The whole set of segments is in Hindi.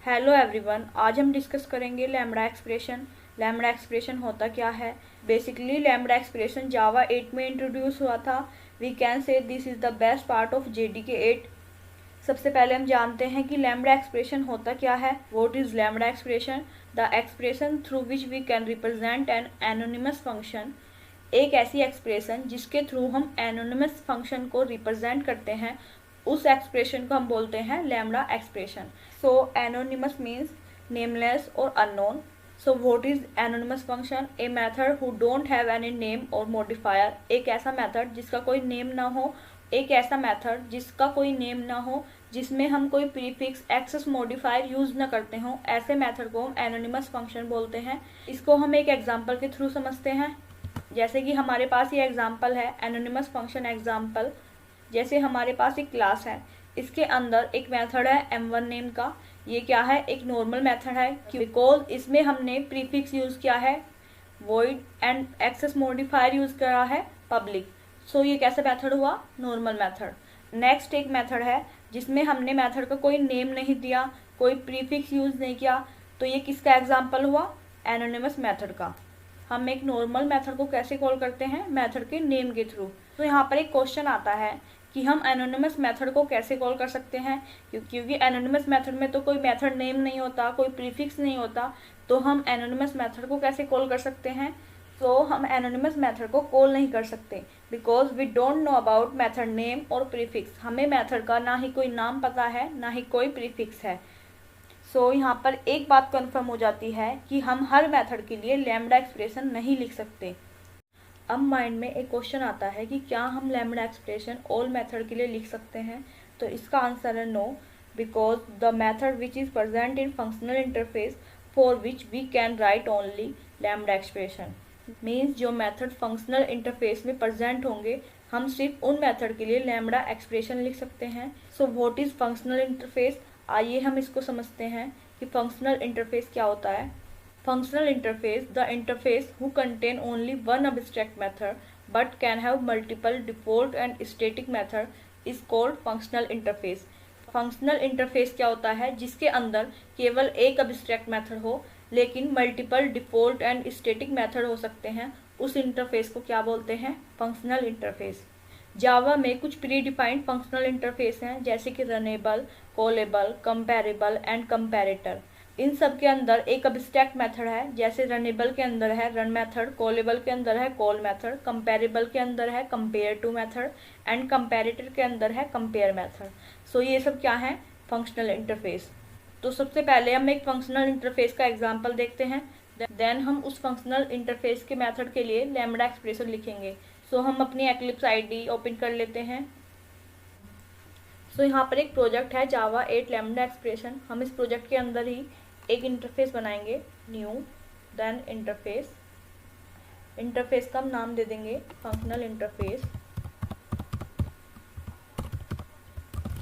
हेलो एवरीवन, आज हम डिस्कस करेंगे लैम्बडा एक्सप्रेशन। लैम्बडा एक्सप्रेशन होता क्या है? बेसिकली लैम्बडा एक्सप्रेशन जावा 8 में इंट्रोड्यूस हुआ था। We can say this is the best part of JDK 8। सबसे पहले हम जानते हैं कि लैम्बडा एक्सप्रेशन होता क्या है। What is lambda expression? The expression through which we can represent an anonymous function. एक ऐसी एक्सप्रेशन जिसके थ्रू हम एनोनिमस फंक्शन को रिप्रेजेंट करते हैं, उस एक्सप्रेशन को हम बोलते हैं लैम्बडा एक्सप्रेशन। सो एनोनिमस मीन्स नेमलेस और unknown. So what is anonymous function? A method who don't have any name और मॉडिफायर। एक ऐसा मेथड जिसका कोई नेम ना हो, एक ऐसा मेथड जिसका कोई नेम ना हो, जिसमें हम कोई प्रीफिक्स एक्सेस मॉडिफायर यूज ना करते हो, ऐसे मेथड को हम एनोनिमस फंक्शन बोलते हैं। इसको हम एक एग्जांपल के थ्रू समझते हैं। जैसे कि हमारे पास ये एग्जांपल है एनोनिमस फंक्शन एग्जांपल। जैसे हमारे पास एक क्लास है, इसके अंदर एक मेथड है m1 नेम का। ये क्या है? एक नॉर्मल मेथड है बिकॉज इसमें हमने प्रीफिक्स यूज किया है void and access modifier use करा है पब्लिक। सो ये कैसा मेथड हुआ? Normal method. नेक्स्ट एक मेथड है जिसमें हमने मेथड का कोई नेम नहीं दिया, कोई प्रीफिक्स यूज नहीं किया, तो ये किसका एग्जाम्पल हुआ? एनोनिमस मेथड का। हम एक नॉर्मल मेथड को कैसे कॉल करते हैं? मेथड के नेम के थ्रू। तो यहाँ पर एक क्वेश्चन आता है कि हम एनोनिमस मेथड को कैसे कॉल कर सकते हैं, क्योंकि एनोनिमस मेथड में तो कोई मेथड नेम नहीं होता, कोई प्रीफिक्स नहीं होता, तो हम एनोनिमस मेथड को कैसे कॉल कर सकते हैं? तो हम एनोनिमस मेथड को कॉल नहीं कर सकते because we don't know about method name और प्रीफिक्स। हमें मेथड का ना ही कोई नाम पता है, ना ही कोई प्रीफिक्स है। सो यहाँ पर एक बात कन्फर्म हो जाती है कि हम हर मेथड के लिए लैम्बडा एक्सप्रेशन नहीं लिख सकते। अब माइंड में एक क्वेश्चन आता है कि क्या हम लैम्बडा एक्सप्रेशन ऑल मेथड के लिए लिख सकते हैं? तो इसका आंसर है no, because the method which is present in functional interface for which we can write only lambda expression. Means जो मेथड फंक्शनल इंटरफेस में प्रेजेंट होंगे, हम सिर्फ उन मेथड के लिए लैम्बडा एक्सप्रेशन लिख सकते हैं। So what is functional interface? आइए हम इसको समझते हैं कि फंक्शनल इंटरफेस क्या होता है। Functional interface, the interface who contain only one abstract method but can have multiple default and static method is called functional interface. Functional interface क्या होता है? जिसके अंदर केवल एक abstract method हो लेकिन multiple default and static method हो सकते हैं, उस इंटरफेस को क्या बोलते हैं? Functional interface. जावा में कुछ प्री डिफाइंड फंक्शनल इंटरफेस हैं, जैसे कि runnable, callable, comparable and comparator. इन सब के अंदर एक अब्स्ट्रैक्ट मेथड है, जैसे रनेबल के अंदर है रन मेथड, कॉलेबल के अंदर है कॉल मेथड, कंपेरेबल के अंदर है compare to method and comparator के अंदर है कंपेयर मेथड। सो ये सब क्या है? Functional interface. तो सबसे पहले हम एक फंक्शनल इंटरफेस का एग्जाम्पल देखते हैं, देन हम उस फंक्शनल इंटरफेस के मेथड के लिए लैम्बडा एक्सप्रेशन लिखेंगे। सो हम अपनी एक्लिप्स आईडी ओपन कर लेते हैं। सो यहाँ पर एक प्रोजेक्ट है जावा 8 लैम्बडा एक्सप्रेशन। हम इस प्रोजेक्ट के अंदर ही एक इंटरफेस बनाएंगे, न्यू, देन इंटरफेस। इंटरफेस का हम नाम दे देंगे functional interface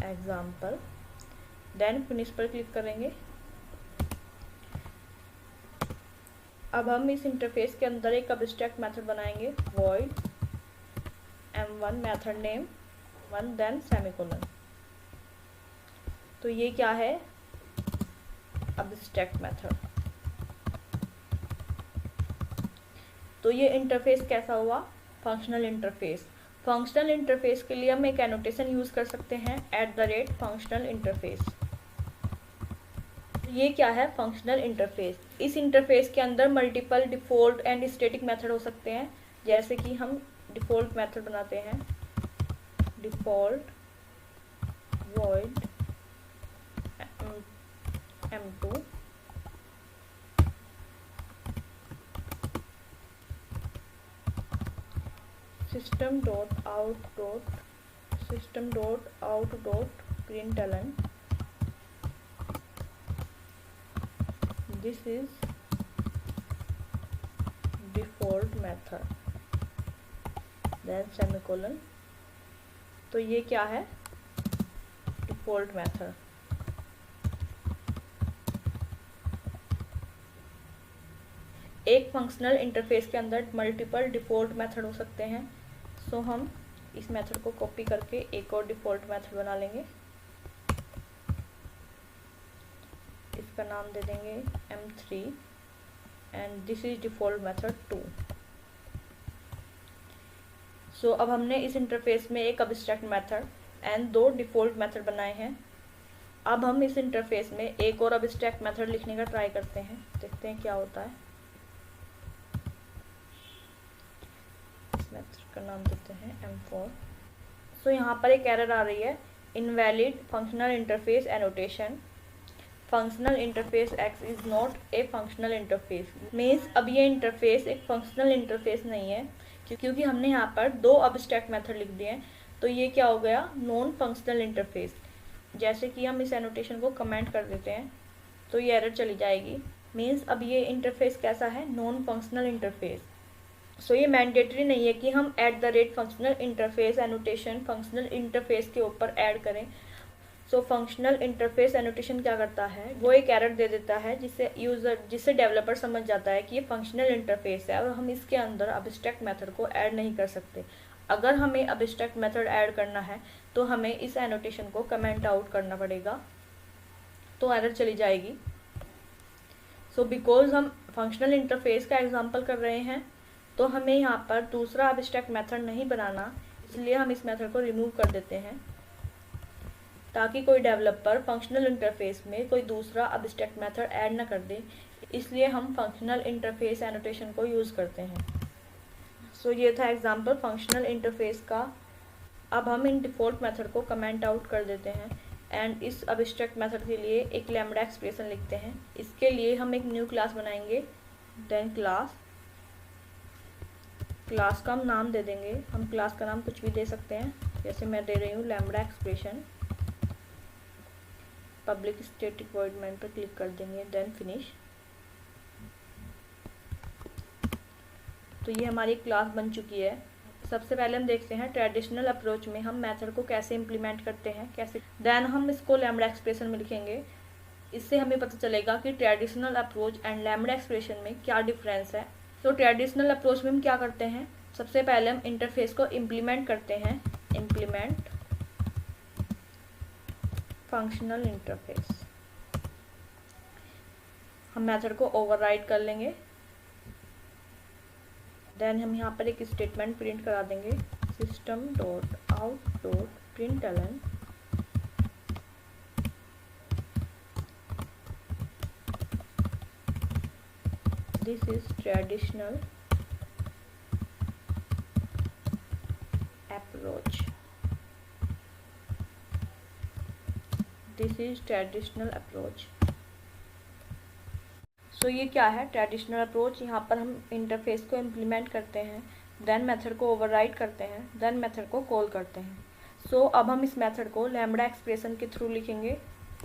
example, then finish पर क्लिक करेंगे। अब हम इस इंटरफेस के अंदर एक अब्स्ट्रैक्ट मेथड बनाएंगे, void m1 method name 1 then semicolon. तो ये क्या है? Abstract method. तो ये इंटरफेस कैसा हुआ? Functional interface. फंक्शनल इंटरफेस के लिए हम एक एनोटेशन यूज कर सकते हैं, @फंक्शनल इंटरफेस। ये क्या है? Functional interface. इस इंटरफेस के अंदर multiple default and static method हो सकते हैं, जैसे कि हम डिफॉल्ट मेथड बनाते हैं, default void m2 system.out.println this is default method then semicolon। तो ये क्या है? Default method. एक फंक्शनल इंटरफेस के अंदर मल्टीपल डिफॉल्ट मेथड हो सकते हैं। सो हम इस मेथड को कॉपी करके एक और डिफॉल्ट मेथड बना लेंगे। इसका नाम दे देंगे M3 and this is default method 2। सो अब हमने इस इंटरफेस में एक abstract method and 2 default method बनाए हैं। अब हम इस इंटरफेस में एक और अब्स्ट्रैक्ट मेथड लिखने का ट्राई करते हैं, देखते हैं क्या होता है। इस मेथड का नाम देते हैं M4। सो यहाँ पर एक एरर आ रही है, invalid functional interface annotation, functional interface x is not a functional interface. Means अब ये इंटरफेस एक फंक्शनल इंटरफेस नहीं है, क्योंकि हमने यहाँ पर 2 अब्स्ट्रैक्ट मेथड लिख दिए हैं। तो ये क्या हो गया, नॉन फंक्शनल इंटरफेस। जैसे कि हम इस एनोटेशन को कमेंट कर देते हैं तो ये एरर चली जाएगी। मीन्स अब ये इंटरफेस कैसा है, नॉन फंक्शनल इंटरफेस। सो ये मैंडेटरी नहीं है कि हम @functional interface annotation functional interface के ऊपर ऐड करें। सो फंक्शनल इंटरफेस एनोटेशन क्या करता है, वो एक एरर दे देता है जिससे डेवलपर समझ जाता है कि ये फंक्शनल इंटरफेस है और हम इसके अंदर अब्स्ट्रैक्ट मेथड को ऐड नहीं कर सकते। अगर हमें अब्स्ट्रैक्ट मेथड ऐड करना है तो हमें इस एनोटेशन को कमेंट आउट करना पड़ेगा, तो एरर चली जाएगी। सो बिकॉज हम फंक्शनल इंटरफेस का एग्जांपल कर रहे हैं तो हमें यहाँ पर दूसरा अब्स्ट्रैक्ट मेथड नहीं बनाना, इसलिए हम इस मेथड को रिमूव कर देते हैं ताकि कोई डेवलपर फंक्शनल इंटरफेस में कोई दूसरा अब्स्ट्रैक्ट मेथड ऐड ना कर दे। इसलिए हम फंक्शनल इंटरफेस एनोटेशन को यूज़ करते हैं। सो ये था एग्जांपल फंक्शनल इंटरफेस का। अब हम इन डिफ़ॉल्ट मेथड को कमेंट आउट कर देते हैं एंड इस अब्स्ट्रैक्ट मेथड के लिए एक लैम्ब्डा एक्सप्रेशन लिखते हैं। इसके लिए हम एक न्यू क्लास बनाएंगे, देन क्लास का हम नाम दे देंगे। हम क्लास का नाम कुछ भी दे सकते हैं, जैसे मैं दे रही हूँ lambda expression. Public static void main पर क्लिक कर देंगे, देन फिनिश। तो ये हमारी क्लास बन चुकी है। सबसे पहले हम देखते हैं ट्रेडिशनल अप्रोच में हम मेथड को कैसे इम्प्लीमेंट करते हैं, कैसे। देन हम इसको लैम्ब्डा एक्सप्रेशन में लिखेंगे। इससे हमें पता चलेगा कि traditional approach and lambda expression में क्या डिफरेंस है। तो ट्रेडिशनल अप्रोच में हम क्या करते हैं, सबसे पहले हम इंटरफेस को इम्प्लीमेंट करते हैं, इम्प्लीमेंट फंक्शनल इंटरफेस। हम मेथड को ओवरराइड कर लेंगे। देन हम यहाँ पर एक स्टेटमेंट प्रिंट करा देंगे, system.out.println this is traditional approach, this is traditional approach। सो ये क्या है, ट्रेडिशनल अप्रोच। यहाँ पर हम इंटरफेस को इम्प्लीमेंट करते हैं, देन मेथड को ओवरराइड करते हैं, देन मेथड को कॉल करते हैं। सो अब हम इस मेथड को लैम्ब्डा एक्सप्रेशन के थ्रू लिखेंगे।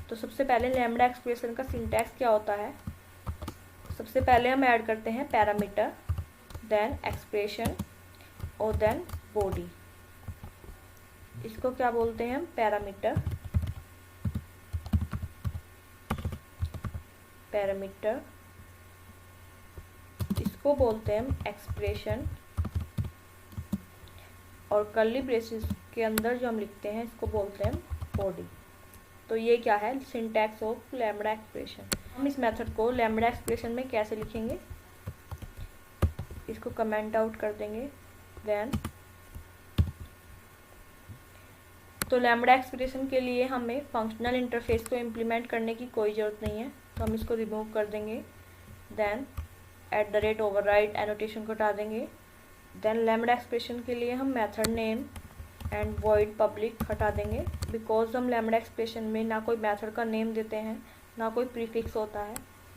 तो सबसे पहले लैम्ब्डा एक्सप्रेशन का सिंटैक्स क्या होता है, सबसे पहले हम ऐड करते हैं पैरामीटर, देन एक्सप्रेशन और देन बॉडी। इसको क्या बोलते हैं हम, पैरामीटर, इसको बोलते हैं हम एक्सप्रेशन, और कर्ली ब्रेसेस के अंदर जो हम लिखते हैं इसको बोलते हैं बॉडी। तो ये क्या है, सिंटैक्स ऑफ लैम्ब्डा एक्सप्रेशन। हम इस मेथड को लैम्ब्डा एक्सप्रेशन में कैसे लिखेंगे, इसको कमेंट आउट कर देंगे। देन तो लैम्ब्डा एक्सप्रेशन के लिए हमें फंक्शनल इंटरफेस को इम्प्लीमेंट करने की कोई ज़रूरत नहीं है, तो हम इसको रिमूव कर देंगे। देन ओवरराइड एनोटेशन को हटा देंगे। देन लैम्ब्डा एक्सप्रेशन के लिए हम method name and void public हटा देंगे, बिकॉज हम लैम्ब्डा एक्सप्रेशन में ना कोई मेथड का नेम देते हैं ना कोई प्रीफिक्स होता है।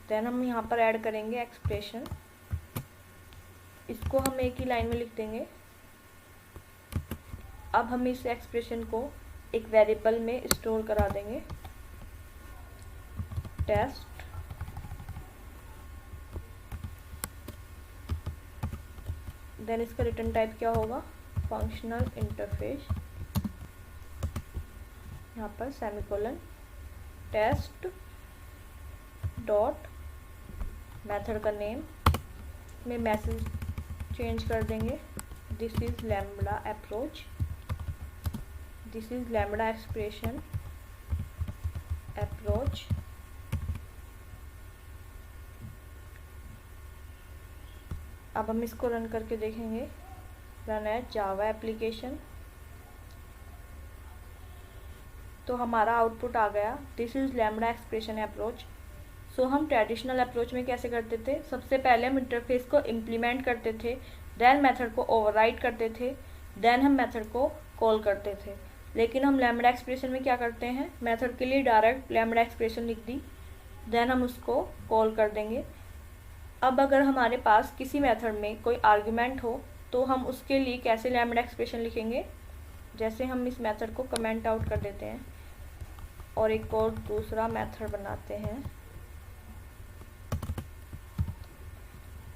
देन हम यहाँ पर ऐड करेंगे एक्सप्रेशन, इसको हम एक ही लाइन में लिख देंगे। अब हम इस एक्सप्रेशन को एक वेरिएबल में स्टोर करा देंगे, टेस्ट। देन इसका रिटर्न टाइप क्या होगा, फंक्शनल इंटरफेस, यहाँ पर सेमीकोलन, टेस्ट डॉट मेथड का नेम में मैसेज चेंज कर देंगे, this is lambda approach, this is lambda expression approach, अब हम इसको रन करके देखेंगे, रन एज जावा एप्लीकेशन। तो हमारा आउटपुट आ गया, this is lambda expression approach. So हम ट्रेडिशनल अप्रोच में कैसे करते थे, सबसे पहले हम इंटरफेस को इम्प्लीमेंट करते थे, देन मेथड को ओवरराइड करते थे, देन हम मेथड को कॉल करते थे। लेकिन हम लैम्बडा एक्सप्रेशन में क्या करते हैं, मेथड के लिए डायरेक्ट लैम्बडा एक्सप्रेशन लिख दी, देन हम उसको कॉल कर देंगे। अब अगर हमारे पास किसी मेथड में कोई आर्ग्यूमेंट हो तो हम उसके लिए कैसे लैम्बडा एक्सप्रेशन लिखेंगे, जैसे हम इस मेथड को कमेंट आउट कर देते हैं और एक और दूसरा मेथड बनाते हैं।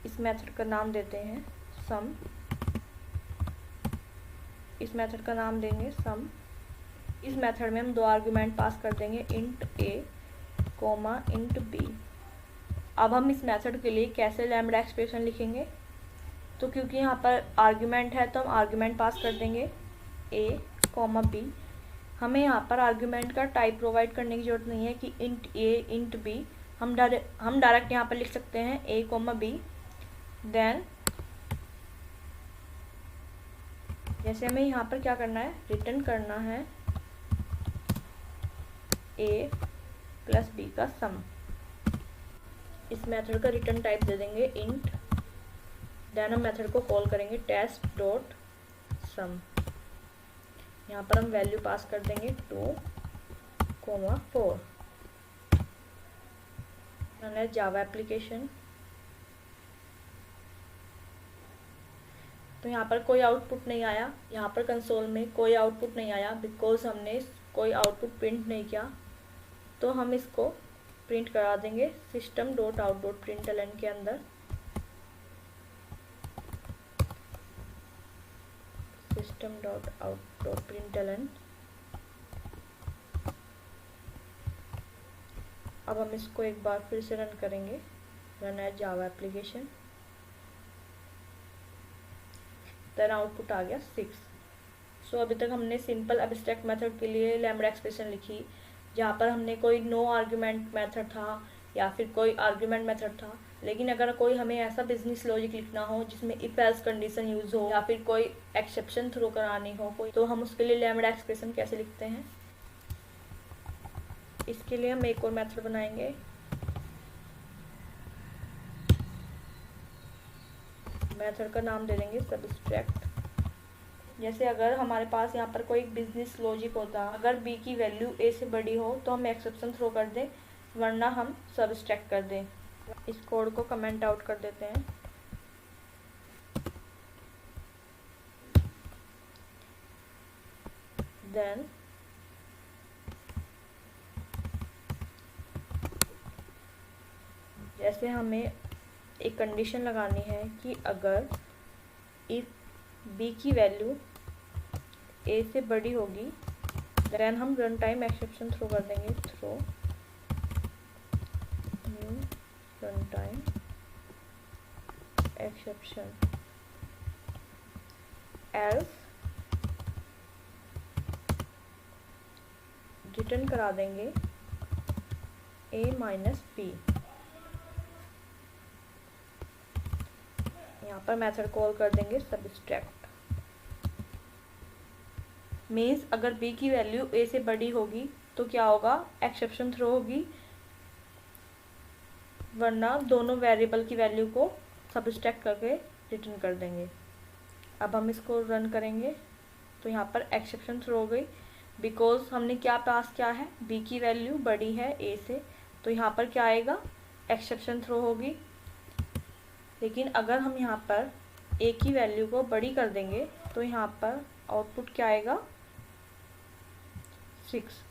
इस मेथड का नाम देते हैं सम, इस मेथड का नाम देंगे सम। इस मेथड में हम दो आर्गुमेंट पास कर देंगे, int a comma int b। अब हम इस मेथड के लिए कैसे लैम्बडा एक्सप्रेशन लिखेंगे, तो क्योंकि यहाँ पर आर्गुमेंट है तो हम आर्गुमेंट पास कर देंगे a कोमा b। हमें यहाँ पर आर्गुमेंट का टाइप प्रोवाइड करने की जरूरत नहीं है कि इंट a इंट b, हम डायरेक्ट यहाँ पर लिख सकते हैं a कोमा b। देन जैसे हमें यहाँ पर क्या करना है, रिटर्न करना है a प्लस b का सम। इस मेथड का रिटर्न टाइप दे देंगे इंट, देन हम मेथड को कॉल करेंगे टेस्ट डॉट सम। यहाँ पर हम वैल्यू पास कर देंगे 2,4। Java application. तो यहाँ पर कोई आउटपुट नहीं आया, यहाँ पर कंसोल में कोई आउटपुट नहीं आया बिकॉज हमने कोई आउटपुट प्रिंट नहीं किया। तो हम इसको प्रिंट करा देंगे system dot out dot println के अंदर। System dot out dot println. अब हम इसको एक बार फिर से रन करेंगे, run as Java application. Then output आ गया 6। सो अभी तक हमने सिंपल एब्स्ट्रैक्ट मेथड के लिए लैम्बडा एक्सप्रेशन लिखी, जहाँ पर हमने कोई नो आर्ग्यूमेंट मेथड था या फिर कोई आर्ग्यूमेंट मेथड था। लेकिन अगर कोई हमें ऐसा बिजनेस लॉजिक लिखना हो जिसमें इफ एल्स कंडीशन यूज हो या फिर कोई एक्सेप्शन थ्रो करानी हो कोई, तो हम उसके लिए लैम्बडा एक्सप्रेशन कैसे लिखते हैं, इसके लिए हम एक और मेथड बनाएंगे। मेथड का नाम दे देंगे सबस्ट्रैक्ट। जैसे अगर हमारे पास यहाँ पर कोई बिजनेस लॉजिक होता, अगर b की वैल्यू a से बड़ी हो तो हम एक्सेप्शन थ्रो कर दें, वरना हम सबस्ट्रैक्ट कर दें। इस कोड को कमेंट आउट कर देते हैं। देन जैसे हमें एक कंडीशन लगानी है कि अगर इफ b की वैल्यू a से बड़ी होगी, देन हम रन टाइम एक्सेप्शन थ्रो कर देंगे, throw new run time exception else return करा देंगे a माइनस b। यहाँ पर मेथड कॉल कर देंगे सबस्ट्रैक्ट। मीन्स अगर b की वैल्यू a से बड़ी होगी तो क्या होगा, एक्सेप्शन थ्रो होगी, वरना दोनों वेरिएबल की वैल्यू को सबस्ट्रैक्ट करके रिटर्न कर देंगे। अब हम इसको रन करेंगे तो यहाँ पर एक्सेप्शन थ्रो हो गई बिकॉज हमने क्या पास किया है, b की वैल्यू बड़ी है a से, तो यहाँ पर क्या आएगा, एक्सेप्शन थ्रो होगी। लेकिन अगर हम यहाँ पर a की वैल्यू को बड़ी कर देंगे तो यहाँ पर आउटपुट क्या आएगा, 6।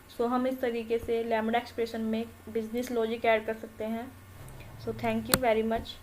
सो हम इस तरीके से लैम्बडा एक्सप्रेशन में बिजनेस लॉजिक ऐड कर सकते हैं। So thank you very much.